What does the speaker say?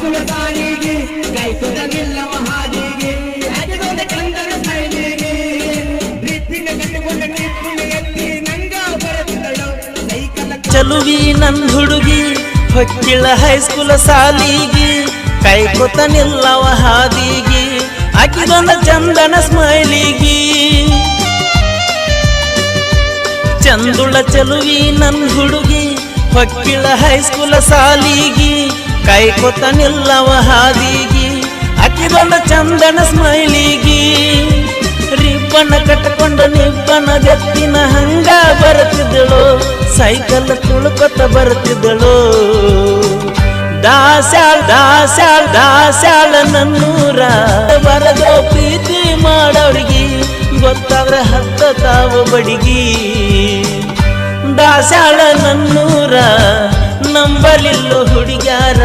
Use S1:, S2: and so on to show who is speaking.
S1: high school ಸಾಲಿಗೆ ಕೈಕೊಡಲಿಲ್ಲವ ಹಾದಿಗೆ ಆಗಿದೊಂದು ಚಂದನ ಸ್ಮೈಲಿಗೆ ಪ್ರೀತಿನ ಕಟ್ಟಿಕೊಂಡ ಟಿಪ್ಪುನ ಎತ್ತಿ ನಂಗ ಬರುತ್ತಿದ್ದಳು ಸೈಕಲ್
S2: ಚಲುವಿ ನನ್ ಹುಡುಗಿ ಹೊಕ್ಕಿಳ ಹೈಸ್ಕೂಲ್ ಸಾಲಿಗೆ ಕೈಕೊತ ನಿಲ್ಲವ ಹಾದಿಗೆ ಆಗಿದೊಂದು ಚಂದನ ಸ್ಮೈಲಿಗೆ ಚಂದುಳ ಚಲುವಿ ನನ್ ಹುಡುಗಿ ಹೊಕ್ಕಿಳ ಹೈಸ್ಕೂಲ್ ಸಾಲಿಗೆ ಕೈಕೊತ ನಿಲ್ಲವ ಹಾದಿಗೆ ಆಗಿದೊಂದು ಚಂದನ ಸ್ಮೈಲಿಗೆ ರಿಬ್ಬನ ಕಟ್ಕೊಂಡು ನಿಬ್ಬನ ಗತ್ತಿನ ಹಂಗ ಬರುತ್ತಿದ್ದಳು ಸೈಕಲ್ ತುಳುಕೊತ ಬರುತ್ತಿದ್ದಳು ದಾಸ್ಯಾಳ್ ದಾಸ್ಯಾಳ್ ದಾಸ್ಯಾಳ ನನ್ನೂರ ಬರದೋ ಪ್ರೀತಿ ಮಾಡೋರಿಗೆ ಗೊತ್ತಾದ್ರೆ ಹತ್ತ ತಾವು ಬಡಿಗಿ ದಾಸ್ಯಾಳ ನನ್ನೂರ ನಂಬಲಿಲ್ಲೋ ಹುಡುಗ್ಯಾರ